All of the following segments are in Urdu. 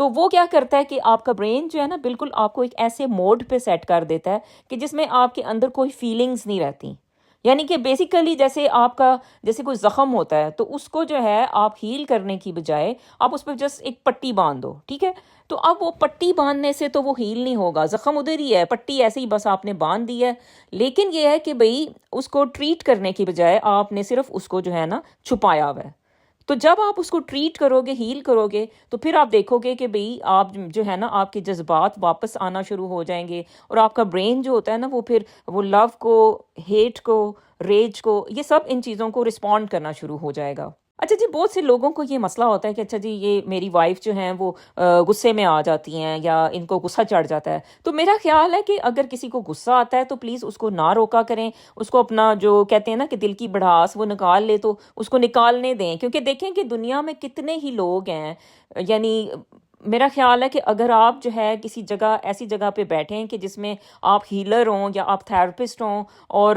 تو وہ کیا کرتا ہے کہ آپ کا برین جو ہے نا بالکل آپ کو ایک ایسے موڈ پہ سیٹ کر دیتا ہے کہ جس میں آپ کے اندر کوئی فیلنگز نہیں رہتی. یعنی کہ بیسیکلی جیسے آپ کا جیسے کوئی زخم ہوتا ہے تو اس کو جو ہے آپ ہیل کرنے کی بجائے آپ اس پہ جسٹ ایک پٹی باندھ دو, ٹھیک ہے. تو اب وہ پٹی باندھنے سے تو وہ ہیل نہیں ہوگا, زخم ادھر ہی ہے, پٹی ایسے ہی بس آپ نے باندھ دی ہے. لیکن یہ ہے کہ بھئی اس کو ٹریٹ کرنے کی بجائے آپ نے صرف اس کو جو ہے نا چھپایا ہوا ہے. تو جب آپ اس کو ٹریٹ کرو گے, ہیل کرو گے, تو پھر آپ دیکھو گے کہ بھئی آپ جو ہے نا آپ کے جذبات واپس آنا شروع ہو جائیں گے, اور آپ کا برین جو ہوتا ہے نا وہ پھر وہ لو کو, ہیٹ کو, ریج کو, یہ سب ان چیزوں کو رسپونڈ کرنا شروع ہو جائے گا. اچھا جی, بہت سے لوگوں کو یہ مسئلہ ہوتا ہے کہ اچھا جی یہ میری وائف جو ہیں وہ غصے میں آ جاتی ہیں یا ان کو غصہ چڑھ جاتا ہے. تو میرا خیال ہے کہ اگر کسی کو غصہ آتا ہے تو پلیز اس کو نہ روکا کریں, اس کو اپنا جو کہتے ہیں نا کہ دل کی بڑھاس وہ نکال لے تو اس کو نکالنے دیں. کیونکہ دیکھیں کہ دنیا میں کتنے ہی لوگ ہیں, یعنی میرا خیال ہے کہ اگر آپ جو ہے کسی جگہ ایسی جگہ پہ بیٹھیں کہ جس میں آپ ہیلر ہوں یا آپ تھراپسٹ ہوں اور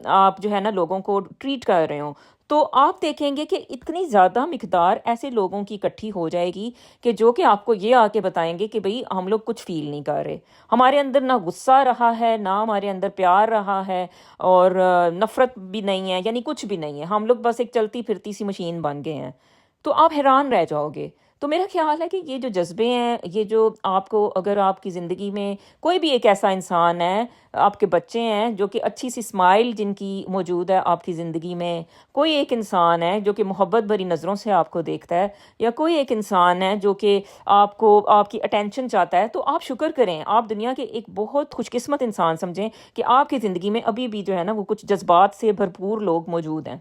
آپ جو ہے نا لوگوں کو ٹریٹ کر رہے ہوں, تو آپ دیکھیں گے کہ اتنی زیادہ مقدار ایسے لوگوں کی اکٹھی ہو جائے گی کہ جو کہ آپ کو یہ آ کے بتائیں گے کہ بھئی ہم لوگ کچھ فیل نہیں کر رہے, ہمارے اندر نہ غصہ رہا ہے, نہ ہمارے اندر پیار رہا ہے, اور نفرت بھی نہیں ہے, یعنی کچھ بھی نہیں ہے, ہم لوگ بس ایک چلتی پھرتی سی مشین بن گئے ہیں. تو آپ حیران رہ جاؤ گے. تو میرا خیال ہے کہ یہ جو جذبے ہیں, یہ جو آپ کو, اگر آپ کی زندگی میں کوئی بھی ایک ایسا انسان ہے, آپ کے بچے ہیں جو کہ اچھی سی اسمائل جن کی موجود ہے آپ کی زندگی میں, کوئی ایک انسان ہے جو کہ محبت بھری نظروں سے آپ کو دیکھتا ہے, یا کوئی ایک انسان ہے جو کہ آپ کو آپ کی اٹینشن چاہتا ہے, تو آپ شکر کریں, آپ دنیا کے ایک بہت خوش قسمت انسان سمجھیں کہ آپ کی زندگی میں ابھی بھی جو ہے نا وہ کچھ جذبات سے بھرپور لوگ موجود ہیں.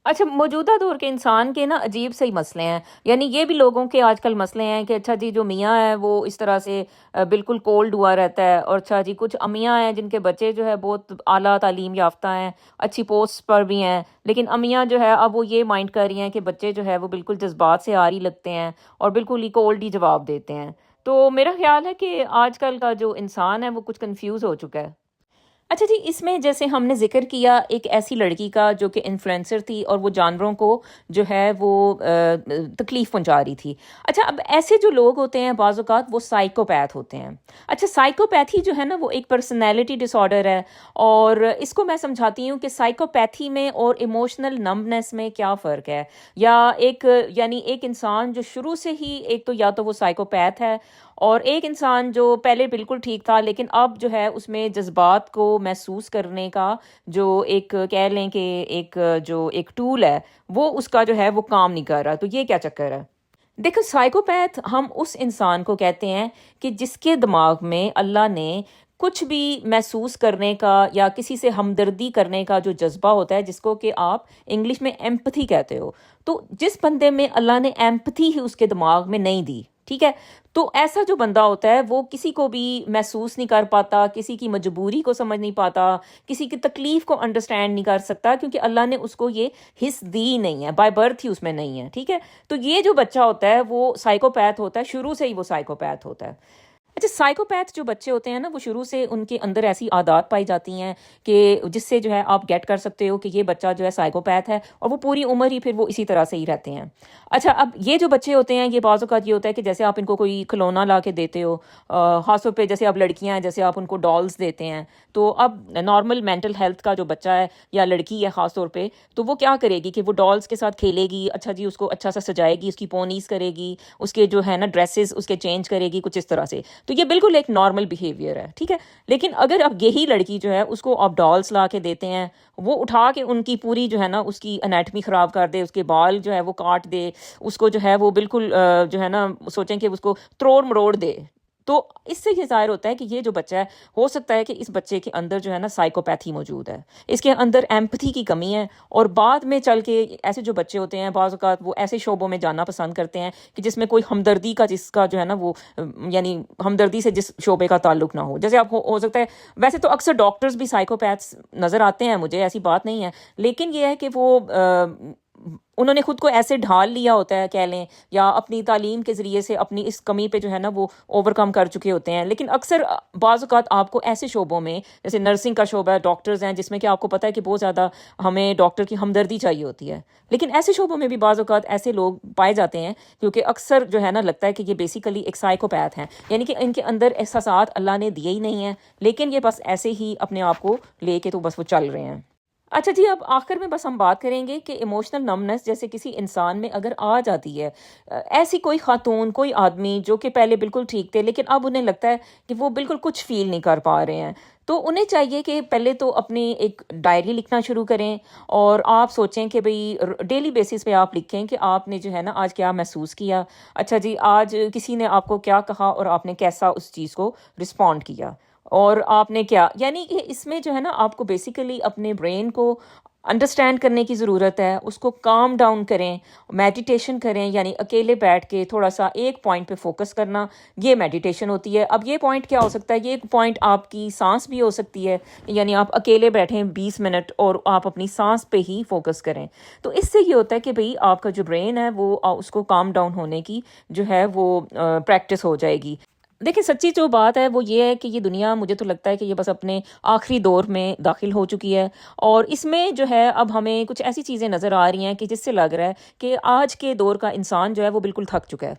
اچھا, موجودہ دور کے انسان کے نا عجیب سے ہی مسئلے ہیں, یعنی یہ بھی لوگوں کے آج کل مسئلے ہیں کہ اچھا جی جو میاں ہے وہ اس طرح سے بالکل کولڈ ہوا رہتا ہے, اور اچھا جی کچھ امیاں ہیں جن کے بچے جو ہے بہت اعلیٰ تعلیم یافتہ ہیں, اچھی پوسٹ پر بھی ہیں, لیکن امیاں جو ہے اب وہ یہ مائنڈ کر رہی ہیں کہ بچے جو ہے وہ بالکل جذبات سے آری لگتے ہیں اور بالکل ہی کولڈ ہی جواب دیتے ہیں. تو میرا خیال ہے کہ آج کل کا جو انسان ہے وہ کچھ کنفیوز ہو چکا ہے. اچھا جی, اس میں جیسے ہم نے ذکر کیا ایک ایسی لڑکی کا جو کہ انفلوئنسر تھی اور وہ جانوروں کو جو ہے وہ تکلیف پہنچا رہی تھی. اچھا, اب ایسے جو لوگ ہوتے ہیں بعض اوقات وہ سائیکوپیتھ ہوتے ہیں. اچھا, سائیکوپیتھی جو ہے نا وہ ایک پرسنالٹی ڈس آرڈر ہے, اور اس کو میں سمجھاتی ہوں کہ سائیکوپیتھی میں اور ایموشنل نمبنس میں کیا فرق ہے. یا یعنی ایک انسان جو شروع سے ہی ایک تو یا تو وہ سائیکوپیتھ ہے, اور ایک انسان جو پہلے بالکل ٹھیک تھا لیکن اب جو ہے اس میں جذبات کو محسوس کرنے کا جو ایک کہہ لیں کہ ایک ٹول ہے وہ اس کا جو ہے وہ کام نہیں کر رہا. تو یہ کیا چکر ہے؟ دیکھو, سائیکوپیتھ ہم اس انسان کو کہتے ہیں کہ جس کے دماغ میں اللہ نے کچھ بھی محسوس کرنے کا یا کسی سے ہمدردی کرنے کا جو جذبہ ہوتا ہے, جس کو کہ آپ انگلش میں ایمپتھی کہتے ہو, تو جس بندے میں اللہ نے ایمپتھی ہی اس کے دماغ میں نہیں دی, ٹھیک ہے, تو ایسا جو بندہ ہوتا ہے وہ کسی کو بھی محسوس نہیں کر پاتا, کسی کی مجبوری کو سمجھ نہیں پاتا, کسی کی تکلیف کو انڈرسٹینڈ نہیں کر سکتا, کیونکہ اللہ نے اس کو یہ حس دی نہیں ہے, بائی برتھ ہی اس میں نہیں ہے, ٹھیک ہے. تو یہ جو بچہ ہوتا ہے وہ سائیکوپیتھ ہوتا ہے, شروع سے ہی وہ سائیکوپیتھ ہوتا ہے. اچھا, سائیکوپیتھ جو بچے ہوتے ہیں نا وہ شروع سے ان کے اندر ایسی عادات پائی جاتی ہیں کہ جس سے جو ہے آپ گیٹ کر سکتے ہو کہ یہ بچہ جو ہے سائیکوپیتھ ہے, اور وہ پوری عمر ہی پھر وہ اسی طرح سے ہی رہتے ہیں. اچھا, اب یہ جو بچے ہوتے ہیں یہ بعض اوقات یہ ہوتا ہے کہ جیسے آپ ان کو کوئی کھلونا لا کے دیتے ہو, خاص طور پہ جیسے اب لڑکیاں ہیں, جیسے آپ ان کو ڈالز دیتے ہیں, تو اب نارمل مینٹل ہیلتھ کا جو بچہ ہے یا لڑکی ہے خاص طور پہ, تو وہ کیا کرے گی کہ وہ ڈالز کے ساتھ کھیلے گی, اچھا جی اس کو اچھا سا سجائے گی, اس کی پونیز کرے گی, اس کے جو ہے نا ڈریسز اس کے چینج کرے گی کچھ اس طرح سے. تو یہ بالکل ایک نارمل بیہیویئر ہے, ٹھیک ہے. لیکن اگر اب یہی لڑکی جو ہے اس کو آپ ڈالز لا کے دیتے ہیں, وہ اٹھا کے ان کی پوری جو ہے نا اس کی انیٹمی خراب کر دے, اس کے بال جو ہے وہ کاٹ دے, اس کو جو ہے وہ بالکل جو ہے نا سوچیں کہ اس کو تروڑ مروڑ دے, تو اس سے یہ ظاہر ہوتا ہے کہ یہ جو بچہ ہے ہو سکتا ہے کہ اس بچے کے اندر جو ہے نا سائیکوپیتھی موجود ہے, اس کے اندر ایمپتھی کی کمی ہے. اور بعد میں چل کے ایسے جو بچے ہوتے ہیں بعض اوقات وہ ایسے شعبوں میں جانا پسند کرتے ہیں کہ جس میں کوئی ہمدردی کا, جس کا جو ہے نا وہ یعنی ہمدردی سے جس شعبے کا تعلق نہ ہو. جیسے آپ ہو سکتا ہے, ویسے تو اکثر ڈاکٹرز بھی سائیکوپیتھس نظر آتے ہیں مجھے, ایسی بات نہیں ہے, لیکن یہ ہے کہ وہ انہوں نے خود کو ایسے ڈھال لیا ہوتا ہے کہہ لیں، یا اپنی تعلیم کے ذریعے سے اپنی اس کمی پہ جو ہے نا وہ اوور کم کر چکے ہوتے ہیں. لیکن اکثر بعض اوقات آپ کو ایسے شعبوں میں، جیسے نرسنگ کا شعبہ ہے، ڈاکٹرز ہیں جس میں کہ آپ کو پتہ ہے کہ بہت زیادہ ہمیں ڈاکٹر کی ہمدردی چاہیے ہوتی ہے، لیکن ایسے شعبوں میں بھی بعض اوقات ایسے لوگ پائے جاتے ہیں کیونکہ اکثر جو ہے نا لگتا ہے کہ یہ بیسیکلی ایک سائیکوپیتھ ہیں، یعنی کہ ان کے اندر احساسات اللہ نے دیے ہی نہیں ہیں، لیکن یہ بس ایسے ہی اپنے آپ کو لے کے تو بس وہ چل رہے ہیں. اچھا جی، اب آخر میں بس ہم بات کریں گے کہ ایموشنل نمنس جیسے کسی انسان میں اگر آ جاتی ہے، ایسی کوئی خاتون، کوئی آدمی جو کہ پہلے بالکل ٹھیک تھے لیکن اب انہیں لگتا ہے کہ وہ بالکل کچھ فیل نہیں کر پا رہے ہیں، تو انہیں چاہیے کہ پہلے تو اپنی ایک ڈائری لکھنا شروع کریں، اور آپ سوچیں کہ بھئی ڈیلی بیسس پہ آپ لکھیں کہ آپ نے جو ہے نا آج کیا محسوس کیا. اچھا جی، آج کسی نے آپ کو کیا کہا اور آپ نے کیسا اس چیز کو رسپونڈ کیا، اور آپ نے کیا، یعنی کہ اس میں جو ہے نا آپ کو بیسیکلی اپنے برین کو انڈرسٹینڈ کرنے کی ضرورت ہے، اس کو کام ڈاؤن کریں، میڈیٹیشن کریں، یعنی اکیلے بیٹھ کے تھوڑا سا ایک پوائنٹ پہ فوکس کرنا، یہ میڈیٹیشن ہوتی ہے. اب یہ پوائنٹ کیا ہو سکتا ہے؟ یہ پوائنٹ آپ کی سانس بھی ہو سکتی ہے، یعنی آپ اکیلے بیٹھیں 20 منٹ اور آپ اپنی سانس پہ ہی فوکس کریں. تو اس سے یہ ہوتا ہے کہ بھئی آپ کا جو برین ہے وہ اس کو کام ڈاؤن ہونے کی جو ہے وہ پریکٹس ہو جائے گی. دیکھیں، سچی جو بات ہے وہ یہ ہے کہ یہ دنیا، مجھے تو لگتا ہے کہ یہ بس اپنے آخری دور میں داخل ہو چکی ہے، اور اس میں جو ہے اب ہمیں کچھ ایسی چیزیں نظر آ رہی ہیں کہ جس سے لگ رہا ہے کہ آج کے دور کا انسان جو ہے وہ بالکل تھک چکا ہے.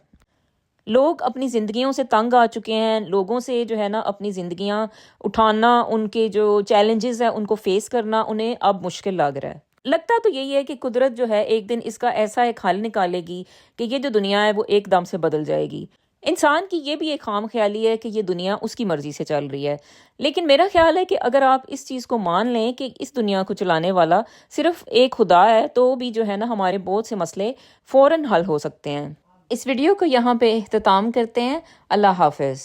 لوگ اپنی زندگیوں سے تنگ آ چکے ہیں، لوگوں سے جو ہے نا اپنی زندگیاں اٹھانا، ان کے جو چیلنجز ہیں ان کو فیس کرنا انہیں اب مشکل لگ رہا ہے. لگتا تو یہی ہے کہ قدرت جو ہے ایک دن اس کا ایسا ایک حل نکالے گی کہ یہ جو دنیا ہے وہ ایک دم سے بدل جائے گی. انسان کی یہ بھی ایک خام خیالی ہے کہ یہ دنیا اس کی مرضی سے چل رہی ہے، لیکن میرا خیال ہے کہ اگر آپ اس چیز کو مان لیں کہ اس دنیا کو چلانے والا صرف ایک خدا ہے، تو بھی جو ہے نا ہمارے بہت سے مسئلے فوراً حل ہو سکتے ہیں. اس ویڈیو کو یہاں پہ اختتام کرتے ہیں. اللہ حافظ.